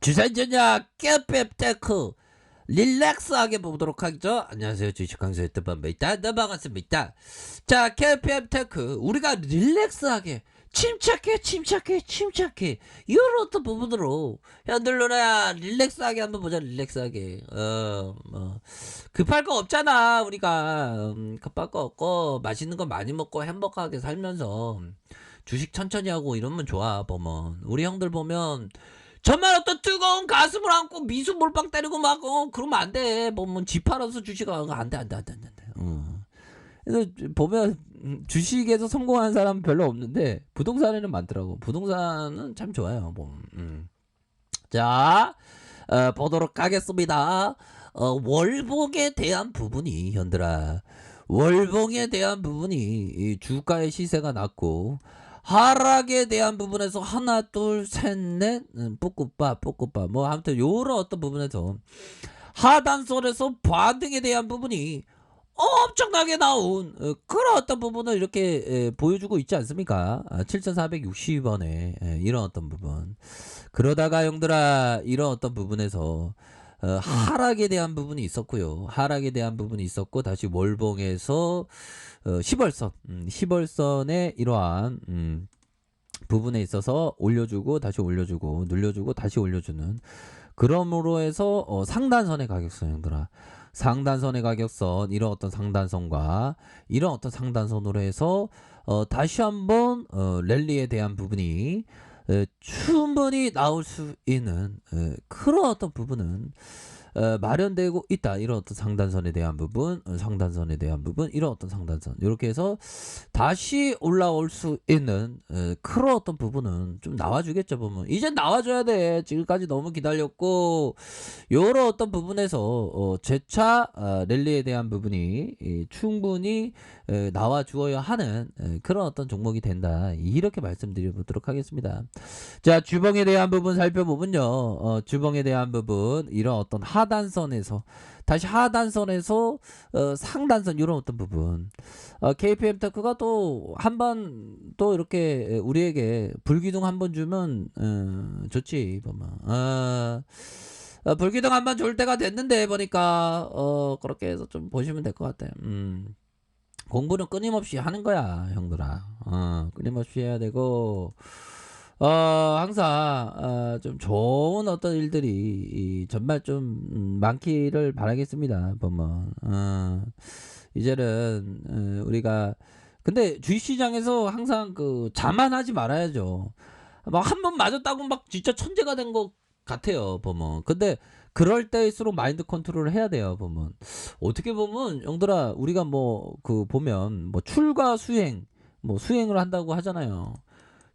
주사전략 깨펩테크 릴렉스하게 보도록 하죠. 안녕하세요. 주식 강사의 뜻반입니다. 네, 반갑습니다. 자, 깨펩테크 우리가 릴렉스하게 침착해 이런 어떤 부분으로 흔들러라 릴렉스하게 한번 보자. 릴렉스하게 급할 거 없잖아. 우리가 급할 거 없고 맛있는 거 많이 먹고 행복하게 살면서 주식 천천히 하고 이러면 좋아. 보면 우리 형들 보면 정말 어떤 뜨거운 가슴을 안고 미수 몰빵 때리고 막 그러면 안 돼. 뭐 집 팔아서 주식 안 돼. 그래서 보면 주식에서 성공한 사람은 별로 없는데 부동산에는 많더라고. 부동산은 참 좋아요. 자, 보도록 하겠습니다. 월봉에 대한 부분이 현들아. 월봉에 대한 부분이 이 주가의 시세가 낮고 하락에 대한 부분에서 하나 둘셋넷 뿌꾸빠 뭐 아무튼 요런 어떤 부분에서 하단선에서 반등에 대한 부분이 엄청나게 나온 그런 어떤 부분을 이렇게 보여주고 있지 않습니까? 7,460원에 이런 어떤 부분. 그러다가 형들아 이런 어떤 부분에서 하락에 대한 부분이 있었고요. 하락에 대한 부분이 있었고 다시 월봉에서 10월선 10월선에 이러한 부분에 있어서 올려주고 다시 올려주고 눌려주고 다시 올려주는 그러므로 해서 상단선의 가격선 형들아 상단선의 가격선 이런 어떤 상단선과 이런 어떤 상단선으로 해서 다시 한번 랠리에 대한 부분이 충분히 나올 수 있는 그런 어떤 부분은 마련되고 있다. 이런 어떤 상단선에 대한 부분, 상단선에 대한 부분, 이런 어떤 상단선 이렇게 해서 다시 올라올 수 있는 그런 어떤 부분은 좀 나와주겠죠. 보면 이제 나와줘야 돼. 지금까지 너무 기다렸고 요런 어떤 부분에서 재차 랠리에 대한 부분이 충분히 나와주어야 하는 그런 어떤 종목이 된다. 이렇게 말씀드려보도록 하겠습니다. 자, 주봉에 대한 부분 살펴보면요. 주봉에 대한 부분 이런 어떤 하단선에서 다시 하단선에서 상단선 이런 어떤 부분 KPM 테크가 또 한 번 또 이렇게 우리에게 불기둥 한 번 주면 좋지 보면 불기둥 한 번 줄 때가 됐는데 보니까 그렇게 해서 좀 보시면 될 것 같아요. 공부는 끊임없이 하는 거야 형들아. 끊임없이 해야 되고 항상 좀 좋은 어떤 일들이 정말 좀 많기를 바라겠습니다. 보면 이제는 우리가 근데 주식시장에서 항상 그 자만하지 말아야죠. 막 한 번 맞았다고 막 진짜 천재가 된 것 같아요. 보면 근데 그럴 때일수록 마인드 컨트롤을 해야 돼요. 보면 어떻게 보면 형들아 우리가 뭐 그 보면 뭐 출과 수행 뭐 수행을 한다고 하잖아요.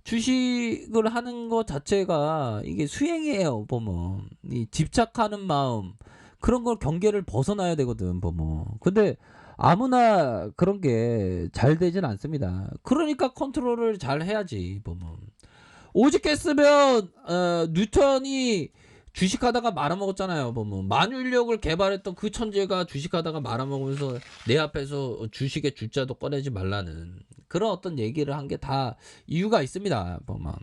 주식을 하는 것 자체가 이게 수행이에요. 보면 이 집착하는 마음 그런 걸 경계를 벗어나야 되거든. 보면 근데 아무나 그런 게 잘 되진 않습니다. 그러니까 컨트롤을 잘 해야지. 보면 오직 했으면 뉴턴이 주식하다가 말아먹었잖아요. 보면 만유인력을 개발했던 그 천재가 주식하다가 말아먹으면서 내 앞에서 주식의 주자도 꺼내지 말라는 그런 어떤 얘기를 한 게 다 이유가 있습니다. 보면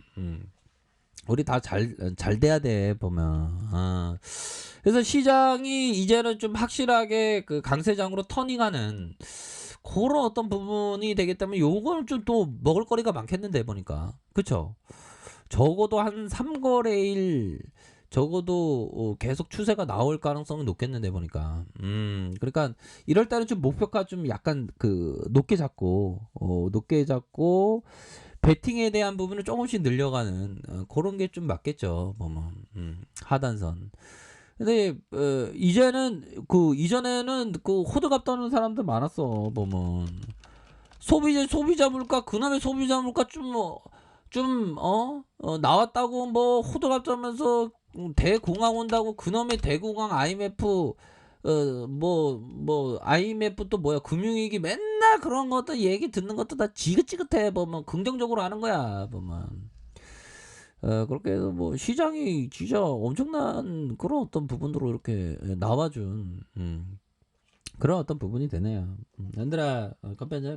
우리 다 잘 돼야 돼. 보면 그래서 시장이 이제는 좀 확실하게 그 강세장으로 터닝하는 그런 어떤 부분이 되기 때문에 요걸 좀 또 먹을 거리가 많겠는데 보니까 그쵸? 적어도 한 3거래일 적어도 계속 추세가 나올 가능성이 높겠는데 보니까 그러니까 이럴 때는 좀 목표가 좀 약간 그 높게 잡고 배팅에 대한 부분을 조금씩 늘려가는 그런 게 좀 맞겠죠. 보면 하단선. 근데 이제는 그 이전에는 그 호들갑 떠는 사람들 많았어. 보면 소비자 물가 그놈의 소비자 물가 나왔다고 뭐 호들갑 떨면서 대공황 온다고 그놈의 대공황 IMF IMF 또 뭐야 금융위기 맨날 그런 것도 얘기 듣는 것도 다 지긋지긋해 보면 긍정적으로 하는 거야 보면 그렇게 해서 뭐 시장이 진짜 엄청난 그런 어떤 부분으로 이렇게 나와준 그런 어떤 부분이 되네요. 얘들아 커피 한잔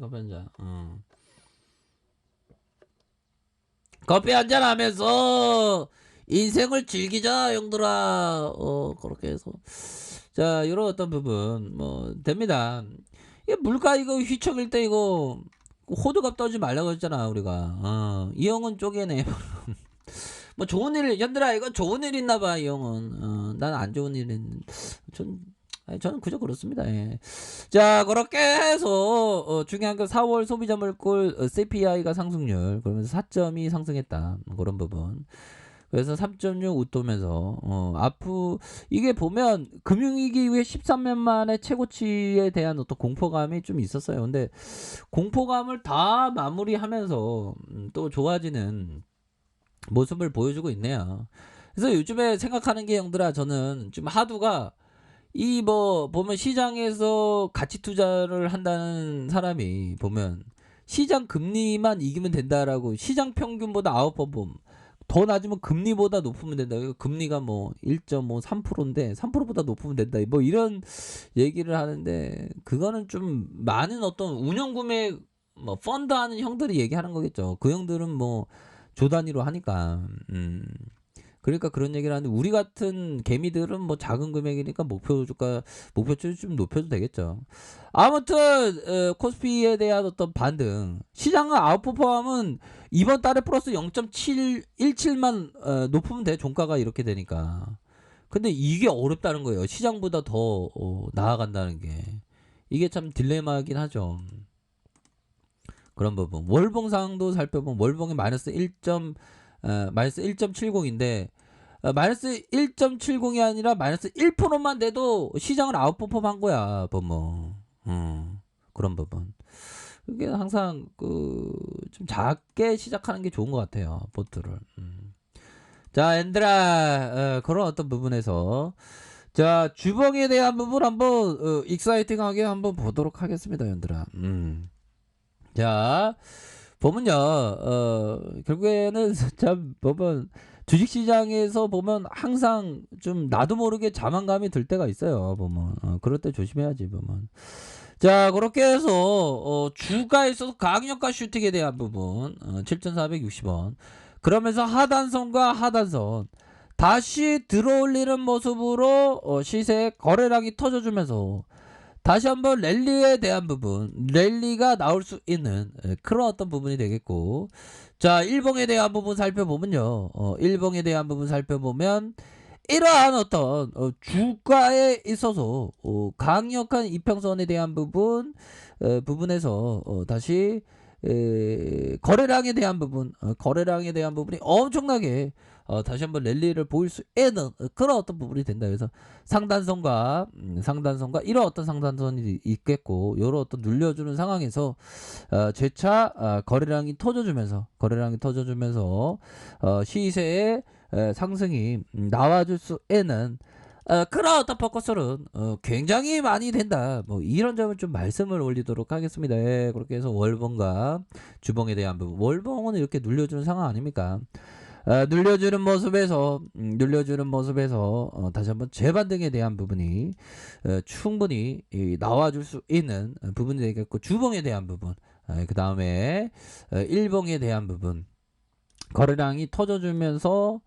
커피 한잔 하면서 인생을 즐기자 형들아. 그렇게 해서 자 이런 어떤 부분 뭐 됩니다. 이 물가 이거 휘청일 때 이거 호들갑 떨지 말라고 했잖아 우리가. 이 형은 쪼개네. 뭐 좋은 일 현들아 이거 좋은 일 있나 봐 이 형은. 난 안 좋은 일은 전 아니 저는 그저 그렇습니다. 예. 자 그렇게 해서 중요한 건 4월 소비자 물가 CPI가 상승률 그러면서 4점이 상승했다. 뭐 그런 부분. 그래서 3.6 웃도면서 이게 보면 금융위기 이후에 13년 만에 최고치에 대한 어떤 공포감이 좀 있었어요. 근데 공포감을 다 마무리하면서 또 좋아지는 모습을 보여주고 있네요. 그래서 요즘에 생각하는 게 형들아 저는 좀 하두가 이 뭐 보면 시장에서 가치 투자를 한다는 사람이 보면 시장 금리만 이기면 된다라고 시장 평균보다 아웃퍼폼 더 낮으면 금리보다 높으면 된다. 금리가 뭐 1.3%인데 3%보다 높으면 된다. 뭐 이런 얘기를 하는데 그거는 좀 많은 어떤 운영 구매 뭐 펀드 하는 형들이 얘기하는 거겠죠. 그 형들은 뭐 조 단위로 하니까. 그러니까 그런 얘기를 하는데 우리 같은 개미들은 뭐 작은 금액이니까 목표주 좀 높여도 되겠죠. 아무튼 코스피에 대한 어떤 반등 시장은 아웃퍼폼은 이번 달에 플러스 0.717만 높으면 돼 종가가 이렇게 되니까. 근데 이게 어렵다는 거예요. 시장보다 더 나아간다는 게 이게 참 딜레마긴 하죠. 그런 부분 월봉상도 살펴보면 월봉이 마이너스 1.70인데 마이너스 1.70이 아니라 마이너스 1%만 돼도 시장을 아웃퍼폼 한 거야 보면. 그런 부분 그게 항상 좀 작게 시작하는 게 좋은 것 같아요 포트를. 자 엔드라 그런 어떤 부분에서 자 주봉에 대한 부분 한번 익사이팅하게 한번 보도록 하겠습니다 연들아. 자 보면요 결국에는 참 보면 주식시장에서 보면 항상 좀 나도 모르게 자만감이 들 때가 있어요 보면. 그럴 때 조심해야지 보면. 자 그렇게 해서 주가에 있어서 강력한 슈팅에 대한 부분 7,460원 그러면서 하단선과 하단선 다시 들어올리는 모습으로 시세 거래량이 터져주면서 다시 한번 랠리에 대한 부분 랠리가 나올 수 있는 그런 어떤 부분이 되겠고 자 일봉에 대한 부분 살펴보면요 일봉에 대한 부분 살펴보면 이러한 어떤 주가에 있어서 강력한 이평선에 대한 부분에서 다시 거래량에 대한 부분이 엄청나게 다시 한번 랠리를 보일 수 있는 그런 어떤 부분이 된다. 그래서 상단선과 이런 어떤 상단선이 있겠고 이런 어떤 눌려주는 상황에서 재차 거래량이 터져주면서 시세의 상승이 나와줄 수 있는 그런 어떤 포커스는 굉장히 많이 된다. 뭐 이런 점을 좀 말씀을 올리도록 하겠습니다. 예, 그렇게 해서 월봉과 주봉에 대한 부분. 월봉은 이렇게 눌려주는 상황 아닙니까? 눌려주는 모습에서 다시 한번 재반등에 대한 부분이 충분히 나와줄 수 있는 부분이 되겠고 주봉에 대한 부분 그 다음에 일봉에 대한 부분 거래량이 터져주면서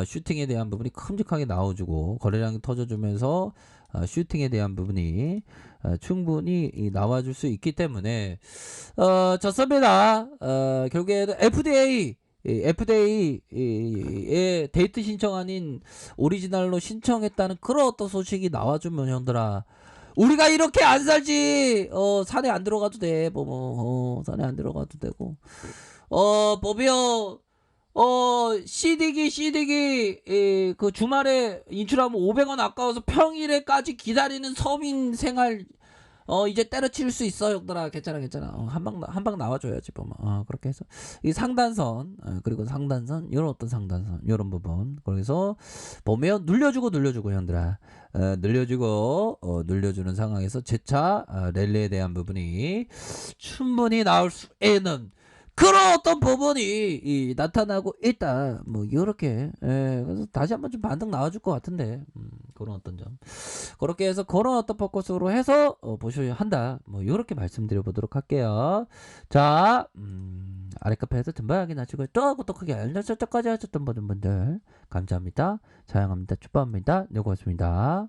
슈팅에 대한 부분이 큼직하게 나와주고 거래량이 터져주면서 슈팅에 대한 부분이 충분히 나와줄 수 있기 때문에 좋습니다. 결국에는 FDA에 데이트 신청 아닌 오리지널로 신청했다는 그런 어떤 소식이 나와주면 형들아 우리가 이렇게 안 살지. 산에 안 들어가도 돼. 산에 안 들어가도 되고 보비요 CD기 그 주말에 인출하면 500원 아까워서 평일에까지 기다리는 서민 생활 이제 때려칠 수 있어 형들아. 괜찮아 한방 나와줘야지 보면. 그렇게 해서 이 상단선 그리고 상단선 요런 어떤 상단선 요런 부분 거기서 보면 눌려주고 형들아 눌려주는 상황에서 재차 랠리에 대한 부분이 충분히 나올 수 있는 그런 어떤 부분이 나타나고 있다. 뭐 이렇게 그래서 다시 한번 좀 반등 나와줄 것 같은데 그런 어떤 점 그렇게 해서 그런 어떤 포커스로 해서 보셔야 한다. 뭐 이렇게 말씀드려 보도록 할게요. 자 아래 카페에서 등반 확인하시고 또 구독하기 알람 설정까지 하셨던 모든 분들 감사합니다. 사랑합니다. 축복합니다. 네, 고맙습니다.